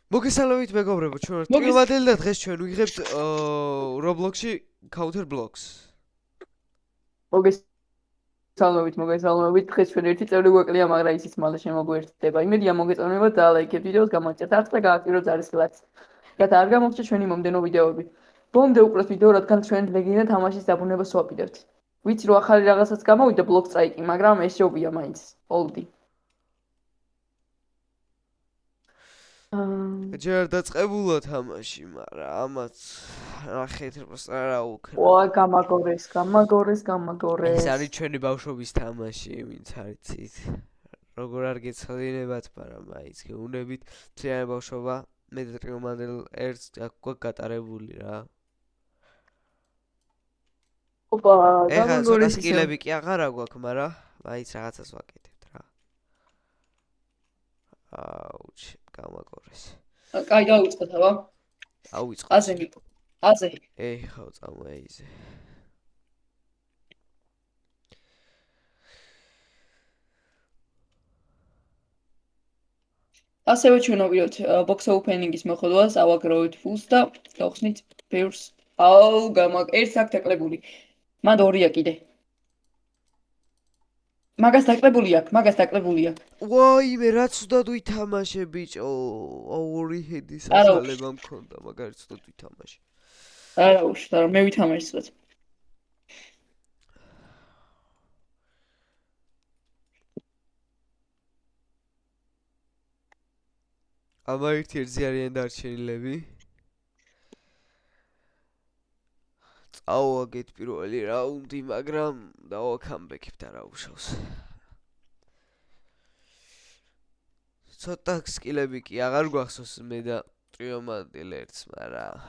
მოგესალმებით მეგობრებო, ჩვენ ვართ მოგეს ტრიომადელი და დღეს ჩვენ ვიღებთ Roblox-ში Counter Blocks. მოგესალმებით დღეს ჩვენ ერთი წევრი გვეკლია მაგრამ ისიც მალე შემოგვერთდება იმედია მოგეწონებათ და ლაიქებთ ვიდეოს გამოიწერთ არც და გააქტიურებთ ძალისხმევას რათა არ გამოგჩნდეთ ჩვენი მომდენო ვიდეოები ბოლომდე უყურეთ ვიდეო რადგან ჩვენ ლეგენდა თამაშის დაბრუნებას ვაპირებთ ვიცი რომ ახალი რაღაცაც გამოვიდა ბლოკ წაიკი მაგრამ ეს ჯობია მაინც ოლდი ჯერ დაწყებულა თამაში, მაგრამ ამაც ნახეთ პროსტა რა ვა უკრა. ეს გამაგორეს არის ჩვენი ბავშვობის თამაში, ვინც არიცით. როგორ არ გეცოდინებათ, მაგრამ მაინც გეუნებით მთლიანი ბავშვობა მე და ტრიომადელ ერთს გვაქვს გატარებული რა. ოპა ეხლა ცოტა გამაგორეს ისე სკილები კი აღარა გვაქვს, მაგრამ მაინც რაღაცას ვაკეთებთ რა. აუჩ, გამაგორეს. კაი დავიწყოთ აბა აუწყო. აზე მიყო აზე ხო, წამოეიზე. ასევე ჩვენ ვაპირებთ box opening-ის მოხდებას, ავაგროვეთ ფულს და გავხსნით ბევრს. აუ, ერთ აქ დაკლებული. მანდ ორია კიდე. მაგას დაკლებული აქვს. ვაიმე, რაც უდად ვითამაშე ბიჭო. ორი ჰედის არა ასალება მქონდა, მაგარიც უდად ვითამაშე. არა უშდა რომ მე ვითამაშე ცოტა. აბა ერთი არიან დარჩენილები. წავაგეთ პირველი რაუნდი, მაგრამ დავაკამბექებთ არა უშავს. ცოტა სკილები კი აღარ გვახსოვს მე და ტრიომადელ ერთს, მაგრამ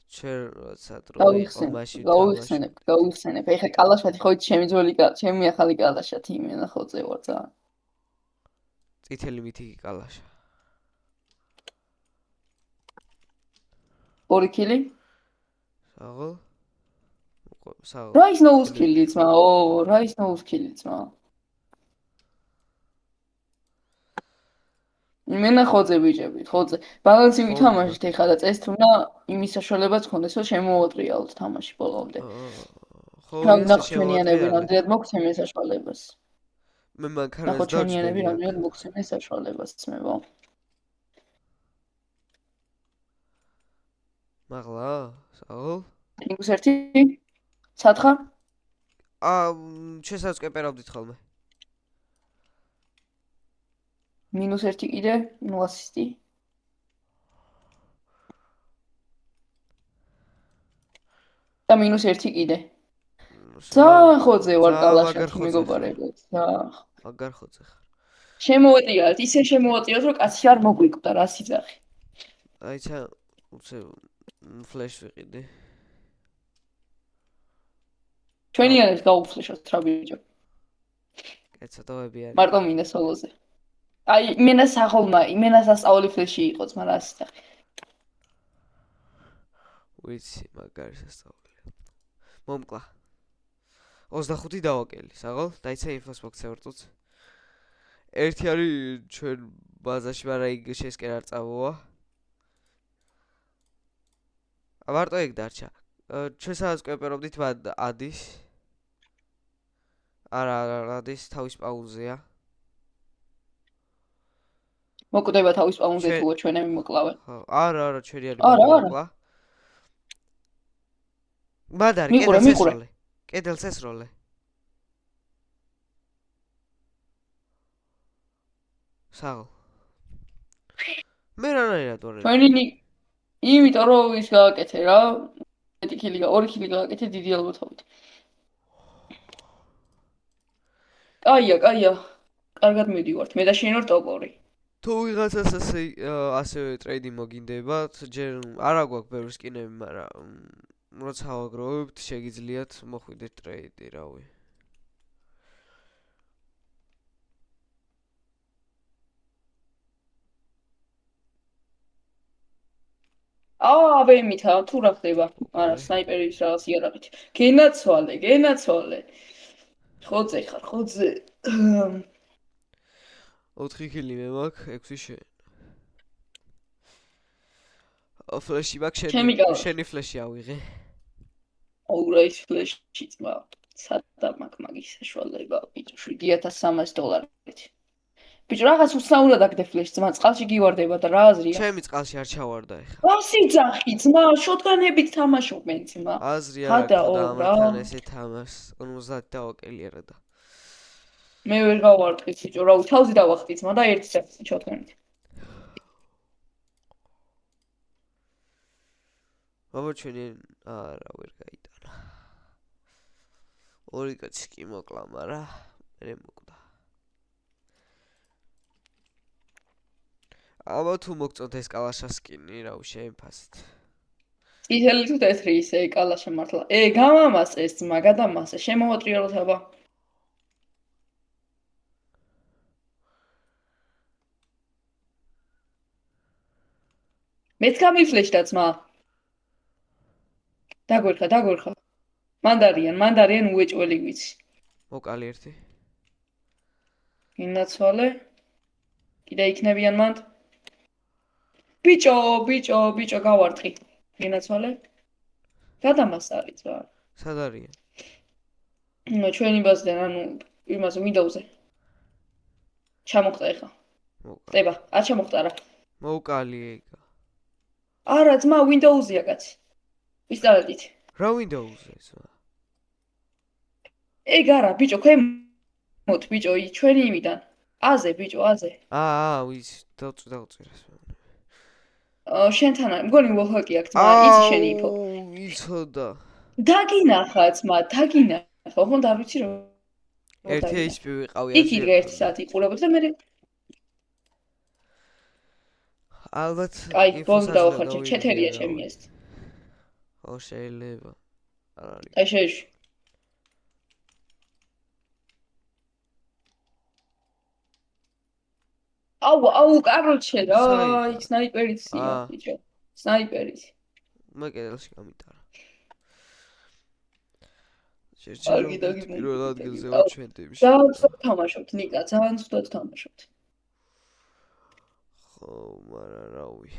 ჩვენ როცა დრო იყო მაშინ თამაში. გავიხსენებ. ეხა კალაშათი ხო იცი ჩემი ახალი კალაშათი იმენა ხო წევარ ძალიან. წითელი მითიკი კალაშა. 2 კილი? საღო? საღო. რა ის ნოუს კილი ძმა? რა ის ნოუს კილი ძმა? იმენა ხოძე ბიჭები, ხოძე. ბალანსი ვითამაშეთ ეხლა და წეს თუნდა იმის საშუალებაც გქონდეს, რომ შემოვატრიალოთ თამაში ბოლომდე. ხო, ნახო ჩვენიანები რამდენად მოგვცემ ეს საშუალებას. მე მანქანას ნახო ჩვენიანები დაჭდები. რამდენად მოგვცემ ეს საშუალებას, ძმებო. მაღლა? საღო? მინუს 1? სათხარ? ჩვენსაც კეპერავდით ხოლმე. მინუს 1 კიდე, ნუ ასისტი. და მინუს 1 კიდე. ძალიან ხოძე ვარ კალაშათი მეგობარებო, ძალიან. მაგარ ხოძე ხარ. შემოვატრიალეთ, ისე შემოვატრიალეთ, რომ კაცი არ მოგვიკვდა რა სიძახი. აიცა, უცე ფლეშ ვიყიდე. ჩვენიანებს გაუფლეშოთ რა ბიჭო. კეცოტოები არის. მარტო მინდა სოლოზე. აი, იმენა სახოლმა, იმენა სასწაული ფლეში იყო ძმა რა სიძახი. ვიცი, მაგარი სასწაული. მომკლა. 25 დავაკელი, საღო? დაიცა ინფოს მოგცევ რწუც. ერთი არის ჩვენ ბაზაში, მაგრამ იქ შესკენ არ წავოა. მარტო ეგ დარჩა. ჩვენ სადაც კეპერავდით ადის. არა, ადის თავის პაუზეა. მოკვდება თავის პაუნზე თუ ჩვენები მოკლავენ. ხო, არა, ჩვენი არის მოკლა. მადარი, კედელს ესროლე. საღო. მე რანაირად ვარ? ჩვენი იმიტომ რომ ის გააკეთე რა. 2 კილი გააკეთე დიდი ალბათობით. კაია. კარგად მიდივართ. მე და შენ ვარ ტოპორი. თუ ვიღაცას ასევე ტრეიდი მოგინდებათ, ჯერ არა გვაქვს ბევრი სკინები, მაგრამ როცა ავაგროვებთ, შეგიძლიათ მოხვიდეთ ტრეიდი, რავი. ვემითა, თუ რა ხდება? არა, სნაიპერის რაღაც იარაღით. გენაცვალე. ხოძე ხარ, ხოძე. 4 კილი მე მაქვს, 6 შენ. ფლეში მაქვს ჩემი კალათი. შენი ფლეში ავიღე. აურა ის ფლეში ძმა. სადა მაგის საშუალება ბიჭო $7,300. ბიჭო რაღაც უცნაურად აქ დეფლეში ძმა წყალში გივარდება და რა აზრია? ჩემი წყალში არ ჩავარდა ეხა. ვასი ძახი ძმა, შოტგანებით თამაშობენ ძმა. აზრი არ გადა აქვს და ორ რა. ამათთან ესე თამაშს 50 დავაკელიერა და. მე ვერ გავარტყით ბიჭო, რა თავზე დავახტი ძმა და ერთი წელი შოტგანით. ბაბა ჩვენი არა ვერ გაიტანა. ორი კაცი კი მოკლა, მაგრამ მე მოკვდა. აბა თუ მოგწოთ ეს კალაშას სკინი, რა შეიმფასეთ. წითელი თუ თეთრი ისე კალაშა მართლა. გამამასეს ძმა, გადამასე, შემოვატრიალოთ აბა. მეც გამიფლეშდა ძმა. დაგვერხა. მანდარიან უეჭველი ვიცი. მოკალი ერთი. ინაცვალე. კიდე იქნებიან მანდ. ბიჭო, გავარტყი. ინაცვალე. გადამასარი ძმა. სად არიან? ჩვენი ბაზიდან, ანუ იმას Windows-ზე. ჩამოხტა ეხა. ხტება, არ ჩამოხტა რა. მოკალი ეგა. არა ძმა, Windows-ია კაცი. პისტოლეტით. რა Windows-ზე ზა? არა, ბიჭო, ქვემოთ, ბიჭო, ჩვენი იმიდან. აზე, ბიჭო, აზე. ვიცი, დავწერას. შენთან მგონი ვოჰაკი აქვს, ძმა, იცი შენი info. იცოდა. დაგინახა, ძმა, ხომ არ ვიცი რა. ერთი HP ვიყავი იქ იდგა 1 საათი იყურებოდა და მე ალბათ აი, ბოლოს დავახარჯე, 4-ია ჩემი ეს. შეიძლება. არ არის. აი შეეში. აუ, კაროჩე რა, იქ სნაიპერიცია, ბიჭო. სნაიპერიც. მე კედელში გამიტარა. კარგი, პირველ ადგილზე ვარ ჩვენ ტიმში. ძალიან ცუდად თამაშობთ, ნიკა, ძალიან ცუდად თამაშობთ. ხო, მაგრამ რავი.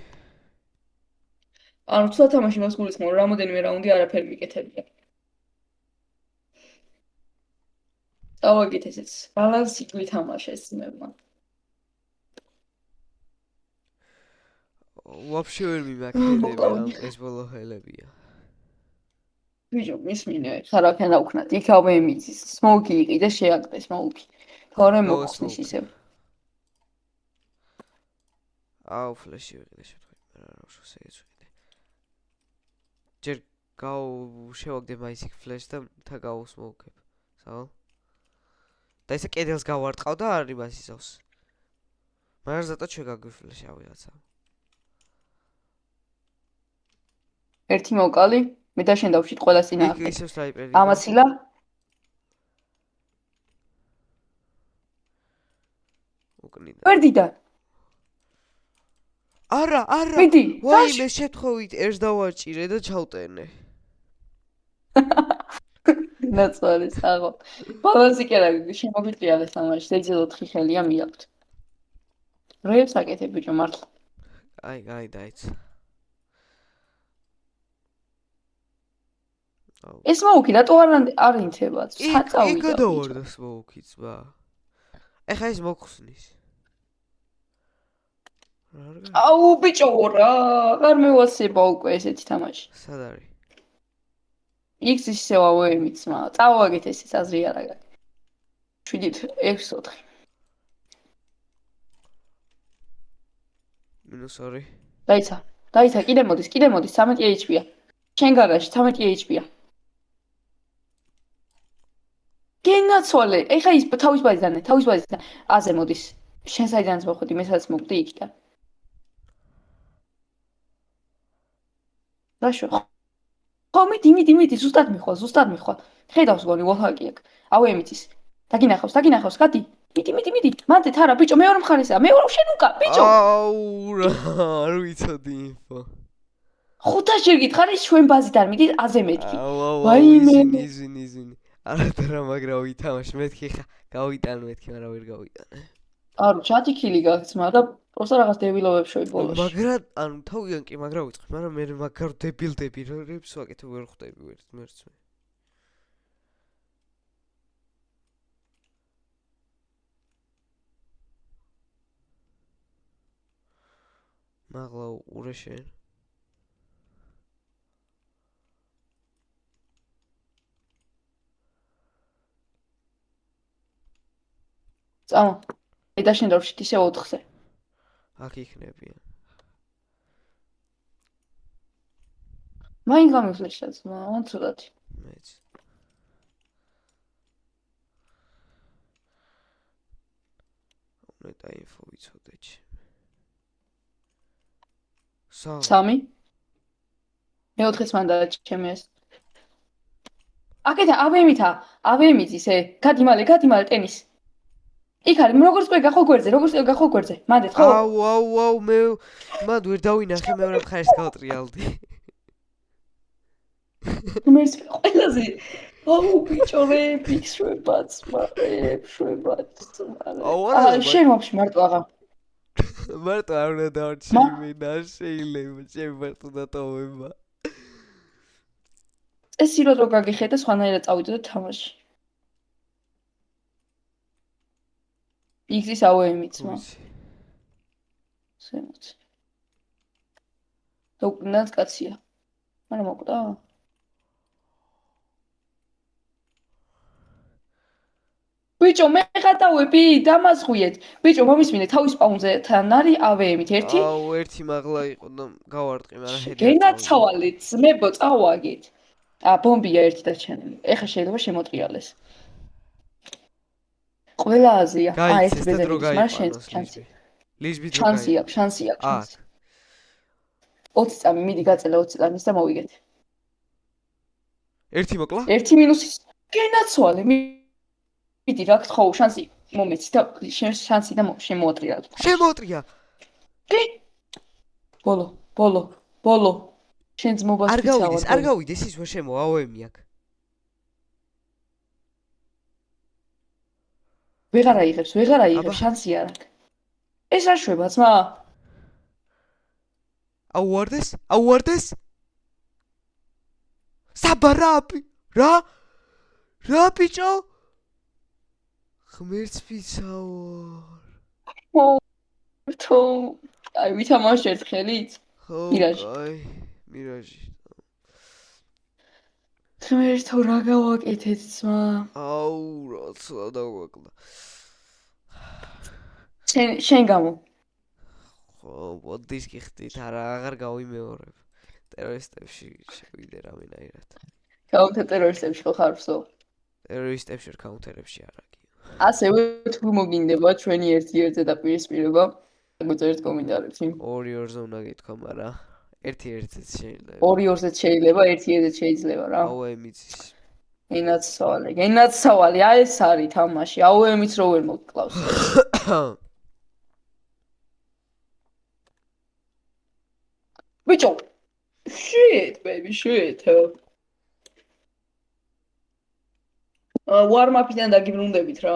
ანუ ცუდად თამაში მას გულისხმობ, რამოდენიმე რაუნდი არაფერი მიკეთებია. დავაგეთ ესეც, ბალანსი გვითამაშეს ძმებმა. ვაფშე ვერ მიმაქნები, ეს ბოლო ჰელებია. ბიჭო, მისმინე, ხარაკენ აუქნათ, იქავე მიწის, სმოუკი იყიდა შეაგდეს სმოუკი. თორემ მოხსნის ისევ. აუ, ფლეში ვიყიდე შეთქვი, მაგრამ რა შევეცვიდე. ჯერ შევაგდე მაინც იქ ფლეშს და მთა გავუსმოუკებ. სავალ? და ესე კედელს გავარტყავ და არ იმას ისავს. მაგრამ ზატო შეგაგვიფლეშა ვიღაცა. ერთი მოკალი, მე და შენ დავშით ყველა წინააღმდეგ. ისევ სნაიპერი. ამაცილა? უკნიდა. ვერდიდა. არა. მიდი. ვაიმე შეთხოვით ერს დავაჭირე და ჩავტენე. ნაცვალის აღო. ბალანსი კი არა, შემოგიწიალეს ამაში, ზეძილ 4 ხელია მიაქვთ. როებს აკეთებ ბიჭო მართლა. აი, დაიც. ეს მოუქი რატო არ ინთება? საწავიდა. იქ გადავარდა სმოუკი ძმა. ეხა ის მოხსნის. აუ ბიჭო რა, არ მევასება უკვე ესეთი თამაში. სად არის? იქ ისევ ავეემიც მა. წავაგეთ ესეც აზრი არ აქვს. 7-6-4. -2. დაიცა, კიდე მოდის, 13 HP-ია. შენ გარაში 13 HP-ია. გენაცვალე, ეხა ის თავის ბაზიდან, აზე მოდის. შენ საიდანაც მოხვდი, მე სადაც მოვდი იქიდან. რაშო? ხო, მიდი, ზუსტად მიხვალ. ხედავს გონი ვოჰაკი აქ. ავეემიცის. დაგინახავს, გადი. მიდი. მანდეთ არა, ბიჭო, მეორე მხარესაა. მეორე შენ უკა, ბიჭო. აუ, რა, არ ვიცოდი ინფო. ხუთაშერ გითხარ, ის ჩვენ ბაზიდან მიდის, აზე მეთქი. ვაიმე. იზინი. არა, მაგრამ ვითამაშ მეთქი ხა, გავიტან მეთქი, მაგრამ ვერ გავიტანე. არა, 10 ქილი გაქვს, მაგრამ просто რაღაც დებილობებს შევი ბოლოში. მაგრამ ანუ თავიდან კი მაგრა ვიწყებ, მაგრამ მე მაგარ დებილდები რებს ვაკეთებ ვერ ხვდები ვერც მე. მაღლა უყურე შენ. წამა. და შენ დავშით ისე 4-ზე. აქ იქნებიან. მაინ გამიფლეშად, მანცოდათი. მეც. უნდა ინფო ვიცოდე ჩი. 3. მე-4-ს მან და ჩემი ეს. აკეთა ავემით ისე. გადი მალე ტენის. იქ არის, როგორც ყი გახო გვერდზე. მანდეთ ხო? აუ, მე მანდ ვერ დავინახე მეორე მხარეს გავტრიალდი. მერს ყველაზე აუ ბიჭორები შვებაც. შენ ვაფშე მარტო აღარ. მარტო არ უნდა დავარჩინა, შეიძლება ჩემ მარტო დატოვება. ეს სიროთ რო გაგიხედა სხვანაირად წავიდო და თამაში. X-ის AOM-იც მა. სემოც. უკნაც კაცია. მაგრამ მოკვდა? ბიჭო, მე ხატავები, დამასხვიეთ. ბიჭო, მომისმინე თავის პაუნზე თან არის AOM-ით 1. აუ, 1 მაღლა იყო და გავარტყი, მაგრამ ჰედი. გენაცვალეთ, ძმებო, წავაგეთ. ბომბია 1 და ჩანელი. ეხა შეიძლება შემოტრიალეს. ყველა აზია. ეს ბეზები, მაგრამ შენ ჩანსი. ლიზბი დრო გაი. შანსი აქვს. 20 წამი მიდი გაწელე 20 წამის და მოვიგეთ. 1 მოკლა? 1 მინუსის გენაცვალე. მიდი რა გთხოვ, შანსი მომეცი და შანსი და შემოატრიალ. შემოატრია. კი. ბოლო. შენ ძმობას ვიცავ. არ გავიდეს ის ვერ შემო AOM-ი აქ. ვეღარ აიღებს, შანსი არ აქვს. ეს არ შვება, ძმა. აუვარდეს? საბარაპი. რა ბიჭო? ღმერთს ვიცავ. აი ვითამაშე ერთხელით. მირაჟი. მირაჟი. ღმერთო რა გავაკეთეთ ძმა. აუ, როცა დავაკლდა. შენ გამო. ხო, ბოდის გიხდით, აღარ გავიმეორებ. ტერორისტებში შევიდე რამენაირად. გაუნთერ ტერორისტებში ხო ხარვსო? ტერორისტებში კაუნტერებში არა კი. ასევე თუ მოგინდება ჩვენი ერთ-ერთი და პირისპირება, მოწერეთ კომენტარებში. 2-2-ზე უნდა გითქვა, მაგრამ 1-1-ზეც შეიძლება. 2-2-ზეც შეიძლება, 1-1-ზეც შეიძლება რა. AOM-იც. გენაცვალე, აი ეს არის თამაში. AOM-იც რო ვერ მოგკლავს. ბიჭო. Shit, baby, shit. Warm-up-იდან დაგიბრუნდებით რა.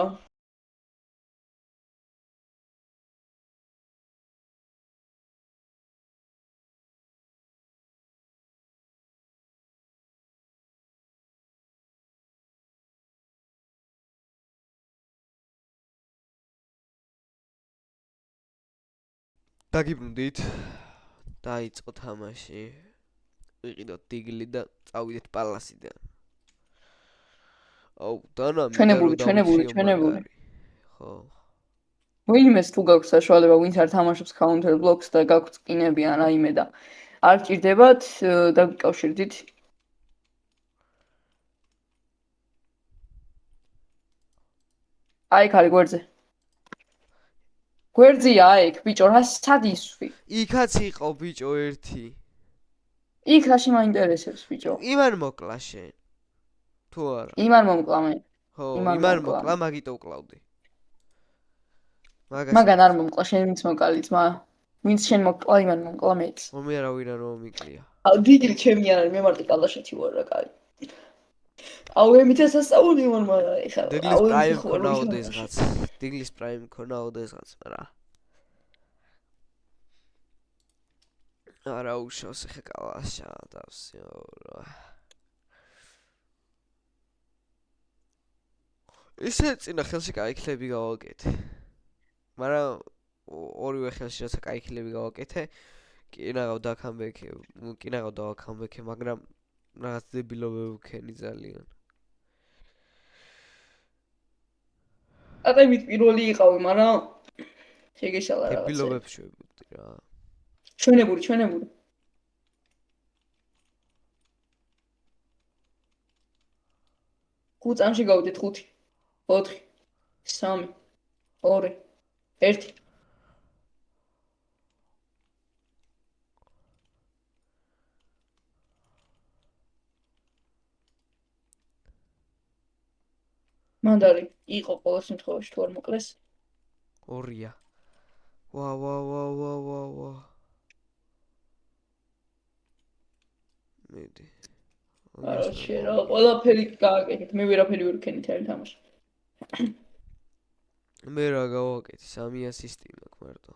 დაგიბრუნდით. დაიწყო თამაში. ვიყიდოთ დიგლი და წავიდეთ პალასიდან. აუ, დანა ჩვენებული. ხო. ვინმეს თუ გაქვს საშუალება, ვინც არ თამაშობს counter blocks და გაქვთ წკინებიან რაიმე და არ გჭირდებათ, დაგიკავშირდით. აი, ხარი გვერდზე. გვერდზია აიქ, ბიჭო, რა სად ისვი? იქაც იყო ბიჭო 1. იქ რაში მაინტერესებს ბიჭო? იმან მოკლა შენ. თუ არა? იმან მომკლა მე. ხო, იმან მოკლა, მაგიტო ვკლავდი. მაგან არ მომკლა, შენ ვინც მოკალი ძმა? ვინც შენ მოკლა, იმან მომკლა მეც. მომი არა ვირა რომ მიკლია. აუ, დიგლი ჩემი არ არის, მე მარტო კალაშეთი ვარ რა, კაი. აუ, ემითა სასწაული ვარ, მაგრამ ეხლა დილის პრაიმ ქონა ოდესღაც, მაგრამ არა უშავს ეხა კალაშა დავსიო რა ისე წინა ხელში კაიკლები გავაკეთე მაგრამ ორივე ხელში რაცა კაიკლები გავაკეთე კინაღავ დავაქამბექე მაგრამ რაღაც დებილობები ვქენი ძალიან ატემით პირველი იყავი, მაგრამ შეგეშალა რაღაცა. დებილობებს შევებდი რა ჩვენებული. ხუთ წამში გავდით 5, 4, 3, 2, 1. მანდარი იყო ყოველ შემთხვევაში თუ არ მოკლეს. 2-ია ვა მედი არჩე რა ყველაფერი გააკეთეთ მე ვერაფერი ვერ ვქენით არის თამაში მე რა გავაკეთე 3 ასისტი მაქვს მარტო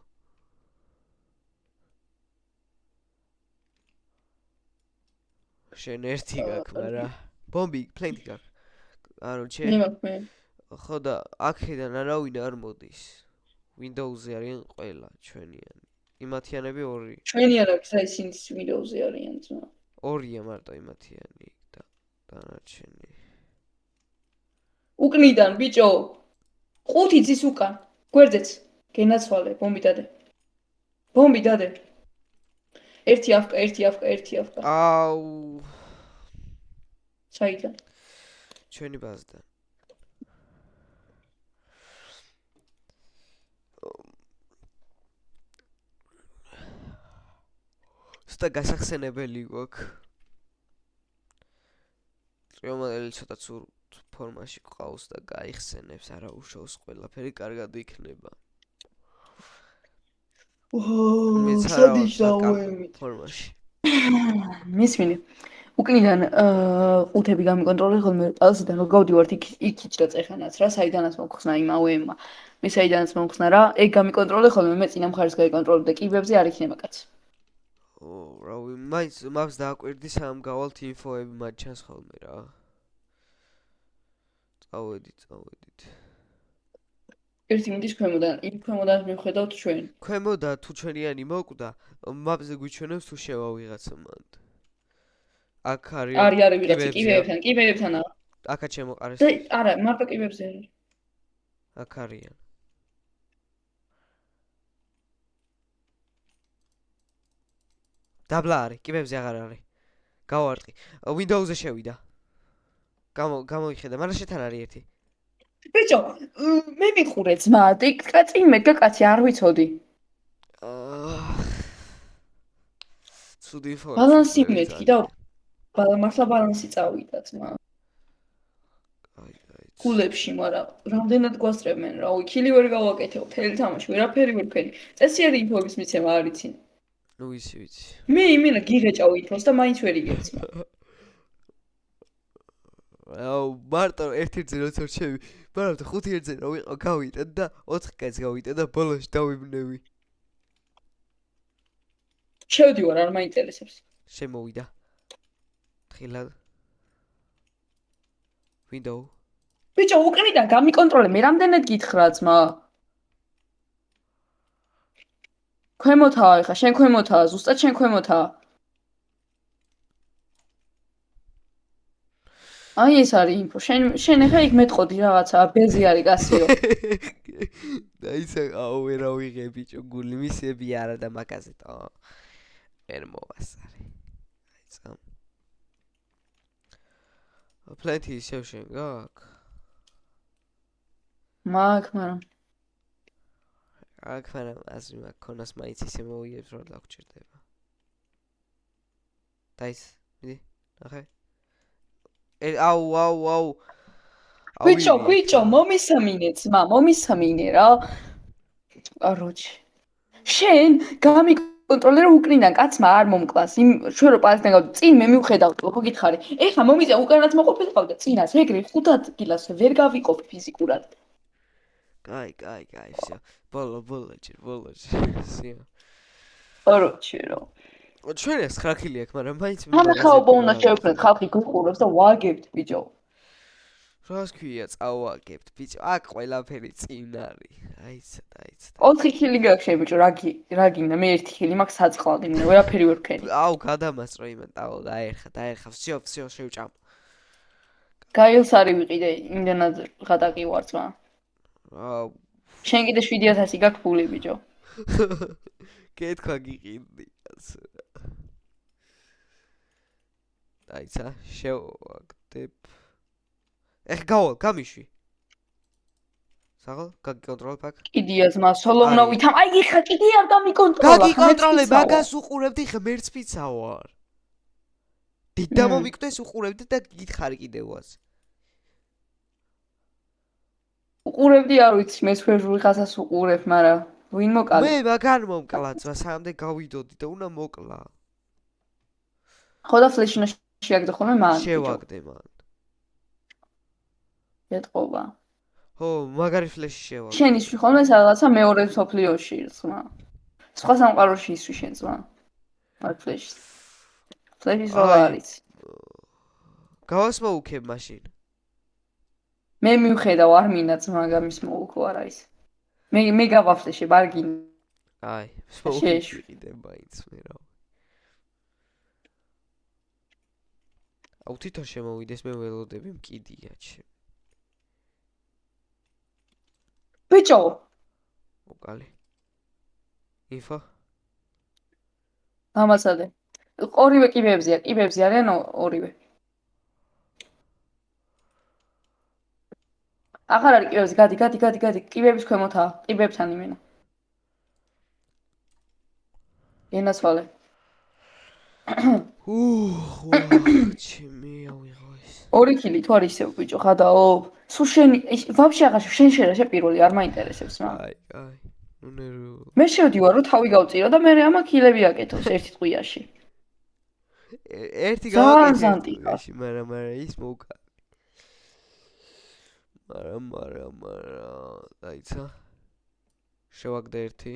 შენ ერთი გაქვს მაგრამ ბომბი ფლენკი გაქვს ანუ მე ჩემ მაქვს ხო და აქედან არავინ არ მოდის Windows-ზე არიან ყველა ჩვენიანი იმათიანები 2 ჩვენიან აქვს აი ისინი Windows-ზე არიან ძმა 2-ია მარტო იმათიანი და დანარჩენი უკნიდან ბიჭო 5 ძის უკან გვერდზეც გენაცვალე ბომბი დადე ერთი ავკა აუ საიდან ჩვენი ბაზიდან სთა გასახსენებელი გვაქვს წვიომადელი ცოტა ცუდ ფორმაში ყავს და გაიხსენებს არა უშავს ყველაფერი კარგად იქნება ფორმაში მისმინე უკნიდან ყუთები გამიკონტროლე ხოლმე პალსიდან რომ გავდივართ იქ და წეხანაც რა საიდანაც მომხსნა იმავემა მე საიდანაც მომხსნა რა ეგ გამიკონტროლე ხოლმე მე წინა მხარეს გაიკონტროლებ და კიბებზე არ იქნება კაც რავი მაინც მავს დააკვირდი სამ გავალთ ინფოები მათ ჩანს ხოლმე რა წავედით ერთი მიდის ქვემოდან იმ ქვემოდან მივხედავთ ჩვენ ქვემოდა თუ ჩვენიანი მოკვდა მაპზე გვიჩვენებს თუ შევა ვიღაცა მანდ აქ არის ვიღაცა კიბეებთან აქა შემოყარეს არა მარტო კიბებზე არის აქ არიან დაბლა არის კიბებზე აღარ არის გავარტყი Windows-ზე შევიდა გამოიხედა მაგრამ შეთან არის ერთი ბიჭო მე მიყურე ძმა წინ მედგა კაცი არ ვიცოდი ცუდი ინფო ბალანსი მეთქი და მართლა ბალანსი წავიდა ძმა გულებში მაგრამ რამდენად გვასწრებენ რა უიქილი ვერ გავაკეთებ მთელი თამაში ვერაფერი ვერ ვქენი წესიერი ინფოების მიცემა არ იცი ნუ ვიცი მე იმენა გიღეჭავ ინფოს და მაინც ვერ იგებ ძმა აუ მარტო 1-ზე როცა რჩევი მაგრამ 5-ზე რა ვიყო გავიტან და 4 კაც გავიტან და ბოლოში დავიბნევი შევდივარ არ მაინტერესებს შემოვიდა თხილად Windows ბიჭო უკნიდან გამიკონტროლე მე რამდენად გითხრა ძმა ქვემოთაა ეხა შენ ქვემოთაა ზუსტად შენ ქვემოთაა აი ეს არის ინფო შენ ეხა იქ მეტყოდი რაღაცა ბეზი არის კასიო და ისა აუ ვერა ვიღე ბიჭო გული მისები არა და მაგაზეთო ვერ მოვასარე აი წამ პლენტი შევშენ გაქვს მაგრამ აქ მაგრამ აზრი მაქვს ქონას მაინც ისე მოვიებს რომ დაგჭირდება დაის მიდი ნახე აუ ბიჭო მომისამინე ძმა მომისამინე რა აროჩი შენ გამიკონტროლე რომ უკნიდან კაცმა არ მომკლას იმ ჩვენ რო პალესთან გავდით წინ მე მივხედავ ხო გითხარი ეხლა მომიზა უკანაც მოყოფილიყავ და წინას ეგრე 5 ადგილას ვერ გავიყოფ ფიზიკურად კაი всё ბოლო სიო აროჩი რა ჩვენ ეს 9 ქილი აქვს, მაგრამ მაინც ამ ხაობა უნდა შევფრეთ, ხალხი გიყურებს და ვაგებთ ბიჭო. რას ქვია, წავაგებთ, ბიჭო, აქ ყველაფერი წინ არის. აიცა. 4 ხილი გაქვს შებიჭო, რა გინდა, მე 1 ხილი მაქვს საწყლად, იმენა ვერაფერი ვერ ვქენი. აუ, გადამასწრო იმენ, დაერხა, всё, შევჭამ. გაილს არის ვიყიდე, იმდენად ღატაკი ვარ ძმა. აუ, შენ კიდე 7000 გაქვს ფული ბიჭო. კეთქვა გიყიდი. აიცა, შევაგდებ. ეხ გავალ, გამიშვი. საღალ, გაგიკონტროლებ აქ. კიდია ძმა, სოლო უნდა ვითამ. აი ხა კიდე არ გამიკონტროლა. გაგიკონტროლებ, მაგას უყურებდი ხა მერცფიცა ვარ. დიდა მომიკვდეს უყურებდი და გითხარი კიდევაც. უყურებდი არ ვიცი, მე სვერჟული ხასას უყურებ, მაგრამ ვინ მოკლა? მე მაგარ მომკლა ძმა, სამდე გავიდოდი და უნდა მოკლა. ხო და ფლეში შეაგდო ხოლმე მან. შევაგდე მან. ეთყობა. ხო, მაგარი ფლეში შევაგდე. შენ ისვი ხოლმე სადღაცა მეორე სოფლიოში ძმა. სხვა სამყაროში ისვი შენ ძმა. მაგ ფლეში. ფლეშის როლა არის. გავასმოუქებ მაშინ. მე მივხედავ არ მინდა ძმა გამის მოუქო არ არის. მე გავაფლეშებ არ გინდა. აი, შეშვიდე მაინც მე რა. აუ თვითონ შემოვიდეს მე ველოდები მკიდია ჩემ. ბიჭო. მოკალი. ინფო. ამასადე. ორივე კიბებზე არიან ორივე. აღარ არის კიბებზე, გადი, კიბების ქვემოთაა, კიბებთან იმენა. ენასვალე. ჩემი ავიღო ეს. 2 ქილი თუ არის ისევ ბიჭო, ხადაო. სულ შენ ვაფშე აღარ შენ შე პირველი არ მაინტერესებს მა. აი. ნუნერო. მე შევდივარ რომ თავი გავწირო და მე ამა ქილები აკეთოს ერთი ტყვიაში. ერთი გავაკეთე. მაგრამ ის მოუკა. მაგრამ დაიცა. შევაგდე ერთი.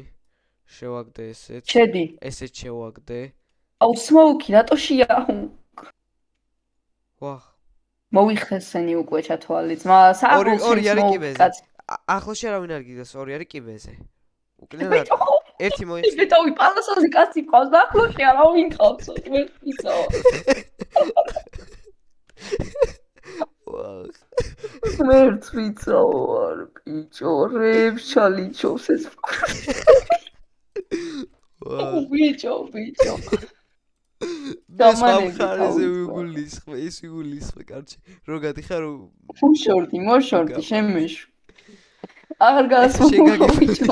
შევაგდე ესეც. შედი. ესეც შევაგდე. აუ სმოუკი რატოშია? ვახ. მოიხესენი უკვე ჩათვალე ძმა. საყოველთაო ორი არის კიბეზე. ახლოს შერავინ არ გიგდეს, ორი არის კიბეზე. უკიდე ერთი მოიხსნა. ბიტოვი პალასაზე კაცი ყავს და ახლოში არა ვინ ყავს? მე იცავ. ვახ. მე ვიცავარ ბიჭო, რებს ჩალიჩობს ეს. ბიჭო. დამანები ვიგულისხმე, ის ვიგულისხმე, კარჩი. რო გადიხარ მოშორდი, შემეშ. აღარ გასმოუგო ბიჭო.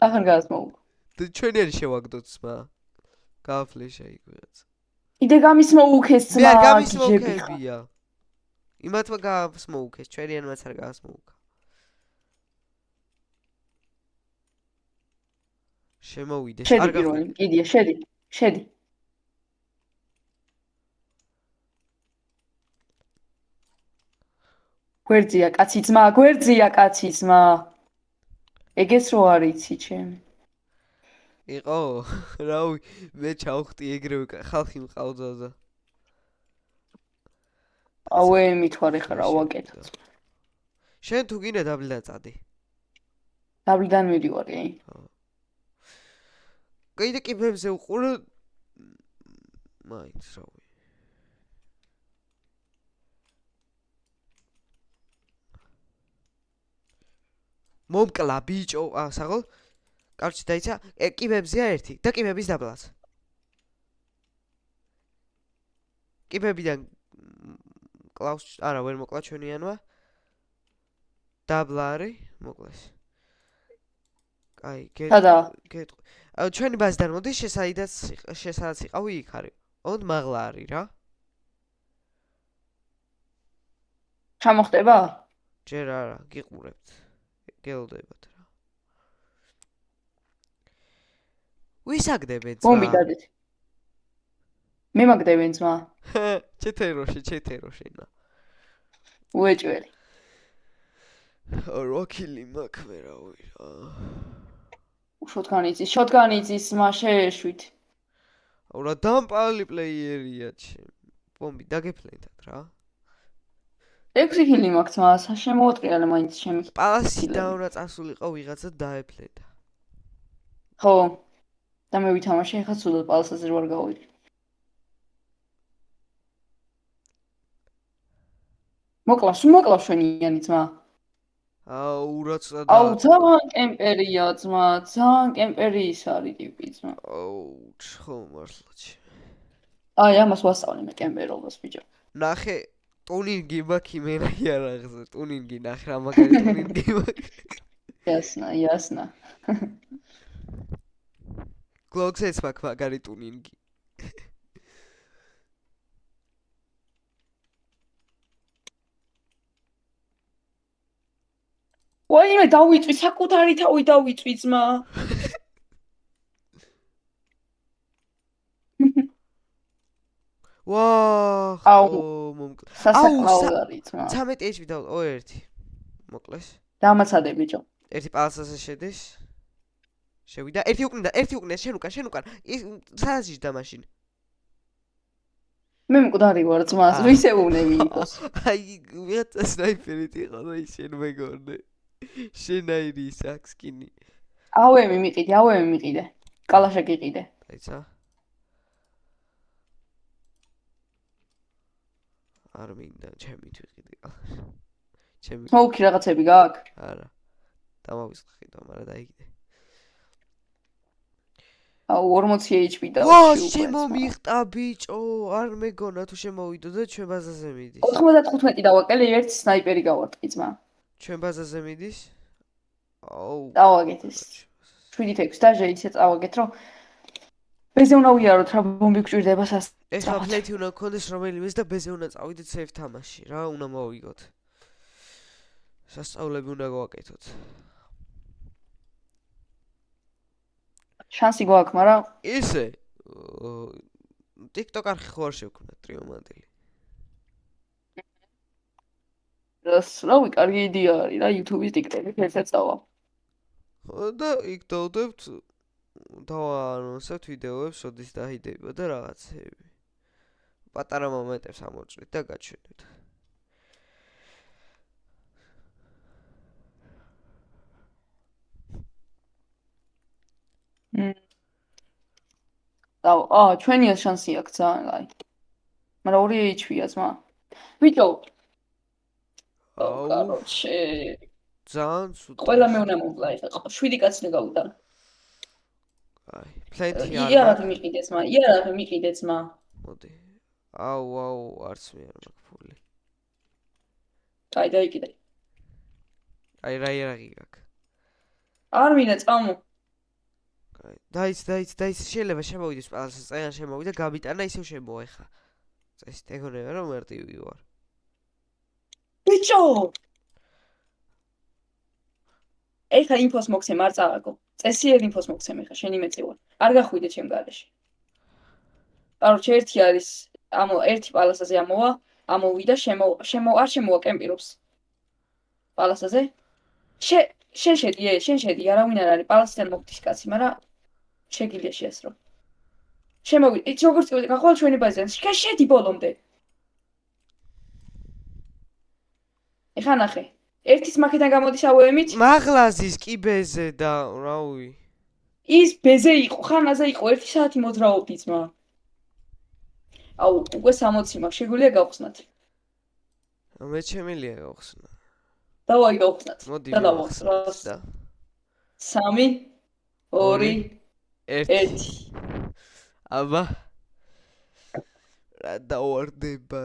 აღარ გასმოუგო. და ჩვენი არის შევაგდოთ სმა. გააფლეშა იკვეც. იდე გამისმოუქეს სმა. მე არ გამისმოუქებია. იმათმა გამისმოუქეს, ჩვენიანმაც არ გამისმოუქა. შემოვიდეს არ გაფლე. კიდია, შედი. გვერდზია კაცი ძმა. ეგეც რო არიცი ჩემი. იყო, რავი, მე ჩავხტი ეგრევე ხალხი მყავდა და. აუე მithware ხარ ავაკეთო. შენ თუ გინდა დაბლიდან წადი. დაბლიდან მივიდივარი. კიდე კიბებზე უყურე მაინც რავი. მომკლა ბიჭო, საღოლ. კარჩი დაიცა, კიბებზეა ერთი და კიბების დაბლაც. კიბებიდან კლავს, არა, ვერ მოკლა ჩვენიანმა. დაბლა არის, მოკლეს. აი, გეტყვი. ჩვენი ბაზიდან მოდის შესაძაც იყავი იქ არის. ოღონდ მაღლა არის რა. ჩამოხდება? ჯერ არა, გიყურებთ. გელოდებათ რა. ვისაგდებენ ძმა? მომიდადეთ. მე მაგდებენ ძმა. ჩეთეროში ნა. უეჭველი. როქილი მაქვს მე რავი რა. შოტგანი იცის შეეშვით. რა დამპალი პლეიერია ჩემ. ბომბი დაგეფლენდათ რა. 6 ქილი მაქვს მას, შემოუტრიალე მაინც ჩემი. პალასი დავრა წასულიყო ვიღაცა დაეფლენდა. ხო. და მე ვითამაშე, ეხლა სულად პალასაზე ვარ გავიდი. მოკლავს შენიანი ძმა. აუ რაც და აუ ძალიან კემპერია ძმა, ძალიან კემპერი ის არის ტიპი ძმა. აუ ხო მართლა ჩემ. აი ამას ვასწავლე მე კემპერობას ბიჭო. ნახე ტუნინგი მაქვს იმენაი არაღზე. ტუნინგი ნახე რა მაგარი ტუნინგი მაქვს. Ясно. გლოქსეც მაქვს მაგარი ტუნინგი. ვაიმე დავიწვი, საკუთარი თავი დავიწვი ძმა. ვაა აუ მომკლე. სასაკლაოდ არის ძმა. 13 HP და ერთი. მოკლეს. დამაცადე ბიჭო. ერთი პალასაზე შედეს. შევიდა. ერთი უკნია, შენ უკან. ის სადაც იჯდა მაშინ. მე მკვდარი ვარ ძმას, ვისე უნები იყოს. აი, ვიღაცა სნაიპერით იყო და ის შენ მეგონე. შენაირი ის აქვს სკინი. ავე მიყიდე. კალაშა გიყიდე. აიცა. არ მინდა, ჩემი თვიყიდე კალაშა. ჩემი. სმოუკი რაღაცები გაქვს? არა. დამავისყიდო, მაგრამ დაიგდე. აუ 40 HP და ვა, შემომიხტა ბიჭო, არ მეგონა თუ შემოვიდო და ჩვენ ბაზაზე მიდის. 95 დავაკელე, ერთი სნაიპერი გავარტყი ძმა. ჩვენ ბაზაზე მიდის? აუ. დავაგეთ ეს. 7-6 დაჟე ისე წავაგეთ, რომ ბეზე უნდა ვიაროთ რა ბომბი გვჭირდება სასწრაფოდ. ეხლა ფლეთი უნდა გქონდეს რომელიმეს და ბეზე უნდა წავიდეთ სეიფ თამაში, რა უნდა მოვიგოთ. სასწაულები უნდა გავაკეთოთ. შანსი გვაქვს, მაგრამ ისე TikTok არხი ხო არ შევქმნა ტრიომანტელი. რავი, კარგი იდეა არის რა YouTube-ის TikTok-ით ერთად წავა. ხო და იქ დავდებთ დავაანონსებთ ვიდეოებს, როდის დაიდება და რაღაცები. პატარა მომენტებს ამოვწვით და გაჩვენებთ. ჩვენია შანსი აქვს ძალიან აი. მაგრამ 2 HP-ია ძმა. ბიჭო. კაროჩე. ძალიან ცუდ. ყველა მე უნდა მომკლა ეხლა. 7 კაცი უნდა გავუტან. აი, ფლეთი იარაღი მიყიდე ძმა. მოდი. აუ, არც მე არ მაქვს ფული. აი დაიკიდე. აი რა იარაღი გაქვს? არ მინდა წამო. დაიც შეიძლება შემოვიდეს პალასზე წაიან შემოვიდა გამიტანა ისევ შემოვა ეხა. წესით ეგონია რომ მარტივი ვარ. ბიჭო! ეხა ინფოს მოგცემ არ წავაგო. წესიერ ინფოს მოგცემ ეხა შენი მეწევა. არ გახვიდე ჩემ გარეშე. კაროჩე ერთი არის ერთი პალასაზე ამოვიდა არ შემოვა კემპირობს. პალასაზე? შენ შედი, არავინ არ არის პალასიდან მოგდის კაცი, მაგრამ შეგიძლია შეასრო. შემოვიდა, იცი როგორც წავიდა, გახვალ ჩვენი ბაზიდან. შედი ბოლომდე. ეხა ნახე. ერთის მაქედან გამოდის AWM-ით. მაღლაზის კიბეზე და რავი. ის ბეზე იყო, ხანაზე იყო 1 საათი მოძრაობდი ძმა. აუ, უკვე 60 მაქვს, შეგვიძლია გავხსნათ. მე შემიძლია გავხსნა. დავაი გავხსნათ. მოდი და დავახსნათ და 3 2 1 აბა რა დავარდება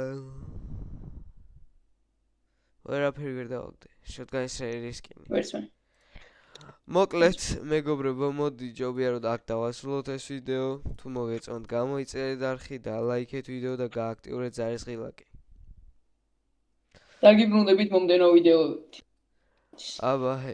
ვერაფერი ვერ დავაგდე შოტგანის რისკინი ვერც მე მოკლედ მეგობრებო მოდი ჯობია რომ აქ დავასრულოთ ეს ვიდეო თუ მოგეწონთ გამოიწერეთ არხი და ლაიქეთ ვიდეო და გააქტიურეთ ზარისღილაკი დაგიბრუნდებით მომდენო ვიდეოებით აბა